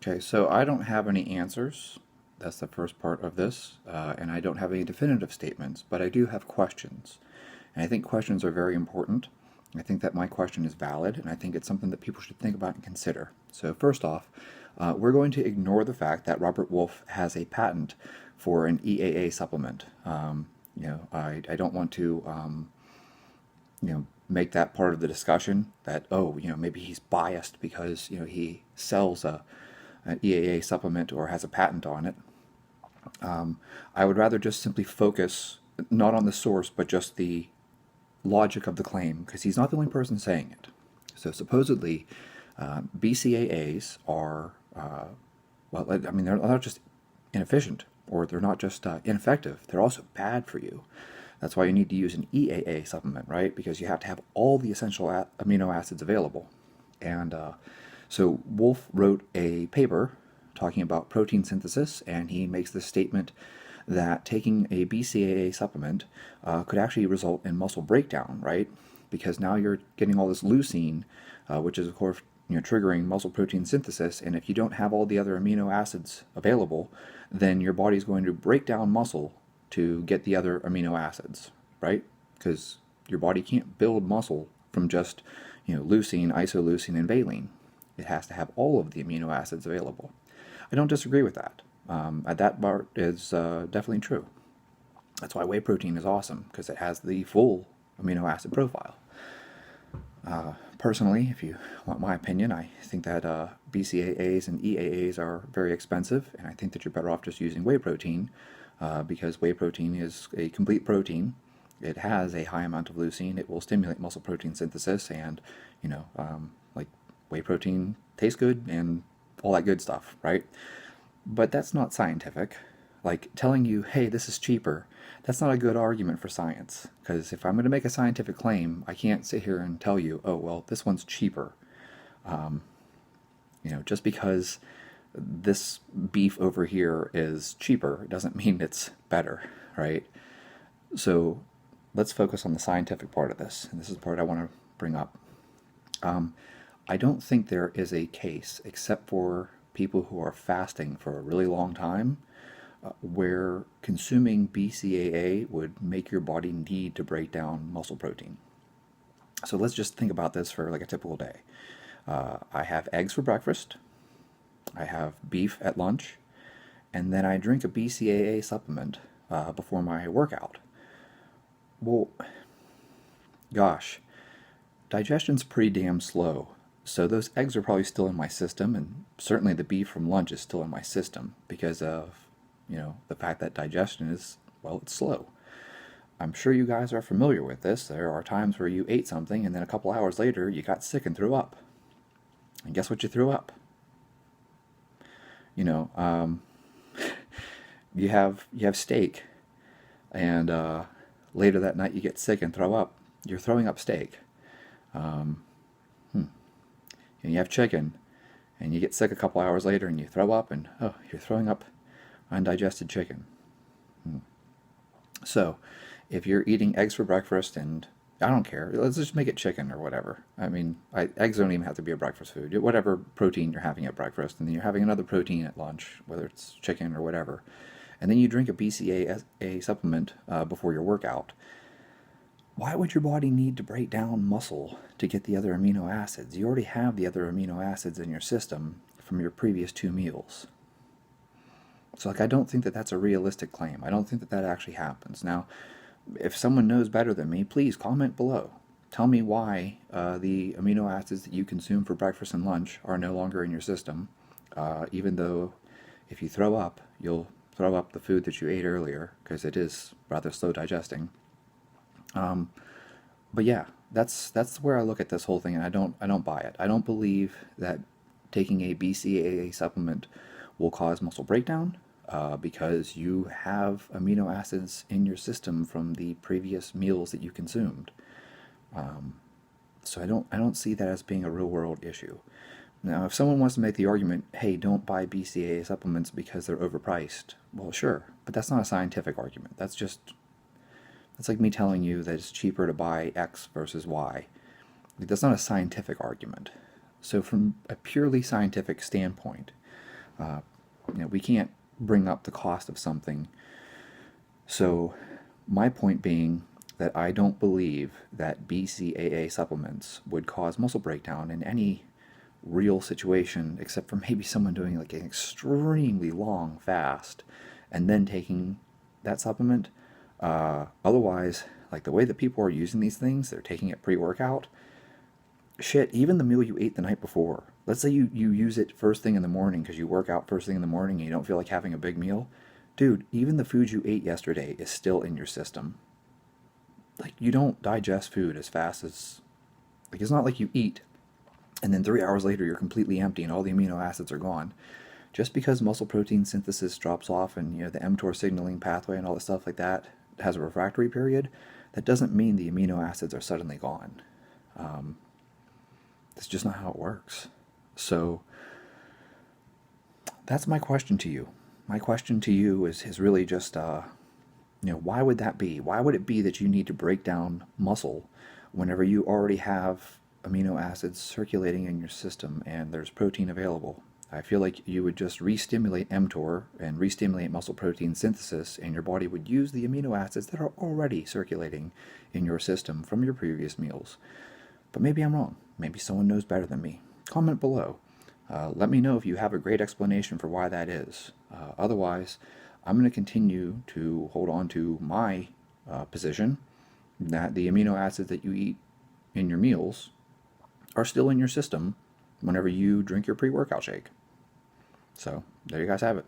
Okay, so I don't have any answers. That's the first part of this, and I don't have any definitive statements, but I do have questions. And I think questions are very important. I think that my question is valid, and I think it's something that people should think about and consider. So first off, we're going to ignore the fact that Robert Wolf has a patent for an EAA supplement. I don't want to, make that part of the discussion that, oh, maybe he's biased because, he sells an EAA supplement or has a patent on it. I would rather just simply focus not on the source, but just the logic of the claim, because he's not the only person saying it. So supposedly, BCAAs are, they're not just inefficient, or they're not just ineffective, they're also bad for you. That's why you need to use an EAA supplement, right? Because you have to have all the essential amino acids available. And so Wolf wrote a paper talking about protein synthesis, and he makes this statement that taking a BCAA supplement could actually result in muscle breakdown, right? Because now you're getting all this leucine, which is of course triggering muscle protein synthesis, and if you don't have all the other amino acids available, then your body's going to break down muscle to get the other amino acids, right? Because your body can't build muscle from just leucine, isoleucine, and valine. It has to have all of the amino acids available. I don't disagree with that. That part is definitely true. That's why whey protein is awesome, because it has the full amino acid profile. Personally, if you want my opinion, I think that BCAAs and EAAs are very expensive, and I think that you're better off just using whey protein, because whey protein is a complete protein. It has a high amount of leucine. It will stimulate muscle protein synthesis, and like whey protein tastes good and all that good stuff, right? But that's not scientific. Like telling you, hey, this is cheaper, that's not a good argument for science. Because if I'm going to make a scientific claim, I can't sit here and tell you, oh, well, this one's cheaper. Just because this beef over here is cheaper doesn't mean it's better, right? So let's focus on the scientific part of this. And this is the part I want to bring up. I don't think there is a case, except for people who are fasting for a really long time, where consuming BCAA would make your body need to break down muscle protein. So let's just think about this for like a typical day. I have eggs for breakfast, I have beef at lunch, and then I drink a BCAA supplement before my workout. Well, gosh, digestion's pretty damn slow. So those eggs are probably still in my system, and certainly the beef from lunch is still in my system because of, the fact that digestion is, well, it's slow. I'm sure you guys are familiar with this. There are times where you ate something and then a couple hours later you got sick and threw up. And guess what you threw up? You have steak, and later that night you get sick and throw up. You're throwing up steak. And you have chicken, and you get sick a couple hours later and you throw up, and you're throwing up undigested chicken. So if you're eating eggs for breakfast, and I don't care, let's just make it chicken or whatever. I mean, eggs don't even have to be a breakfast food. Whatever protein you're having at breakfast, and then you're having another protein at lunch, whether it's chicken or whatever, and then you drink a BCAA supplement before your workout. Why would your body need to break down muscle to get the other amino acids? You already have the other amino acids in your system from your previous 2 meals. So I don't think that that's a realistic claim. I don't think that that actually happens. Now, if someone knows better than me, please comment below. Tell me why the amino acids that you consume for breakfast and lunch are no longer in your system, even though if you throw up, you'll throw up the food that you ate earlier, because it is rather slow digesting. But yeah, that's where I look at this whole thing, and I don't buy it. I don't believe that taking a BCAA supplement will cause muscle breakdown, because you have amino acids in your system from the previous meals that you consumed. So I don't see that as being a real world issue. Now, if someone wants to make the argument, hey, don't buy BCAA supplements because they're overpriced, well, sure, but that's not a scientific argument. That's like me telling you that it's cheaper to buy X versus Y. That's not a scientific argument. So from a purely scientific standpoint, We can't bring up the cost of something. So my point being that I don't believe that BCAA supplements would cause muscle breakdown in any real situation, except for maybe someone doing like an extremely long fast and then taking that supplement. Otherwise, like the way that people are using these things, they're taking it pre-workout. Shit, even the meal you ate the night before. Let's say you use it first thing in the morning because you work out first thing in the morning and you don't feel like having a big meal. Dude, even the food you ate yesterday is still in your system. Like, you don't digest food as fast as. Like, it's not like you eat and then 3 hours later you're completely empty and all the amino acids are gone. Just because muscle protein synthesis drops off and the mTOR signaling pathway and all the stuff like that has a refractory period, that doesn't mean the amino acids are suddenly gone. That's just not how it works. So that's my question to you. My question to you is really just, why would that be? Why would it be that you need to break down muscle whenever you already have amino acids circulating in your system and there's protein available? I feel like you would just re-stimulate mTOR and re-stimulate muscle protein synthesis, and your body would use the amino acids that are already circulating in your system from your previous meals. But maybe I'm wrong. Maybe someone knows better than me. Comment below. Let me know if you have a great explanation for why that is. Otherwise, I'm going to continue to hold on to my position that the amino acids that you eat in your meals are still in your system whenever you drink your pre-workout shake. So, there you guys have it.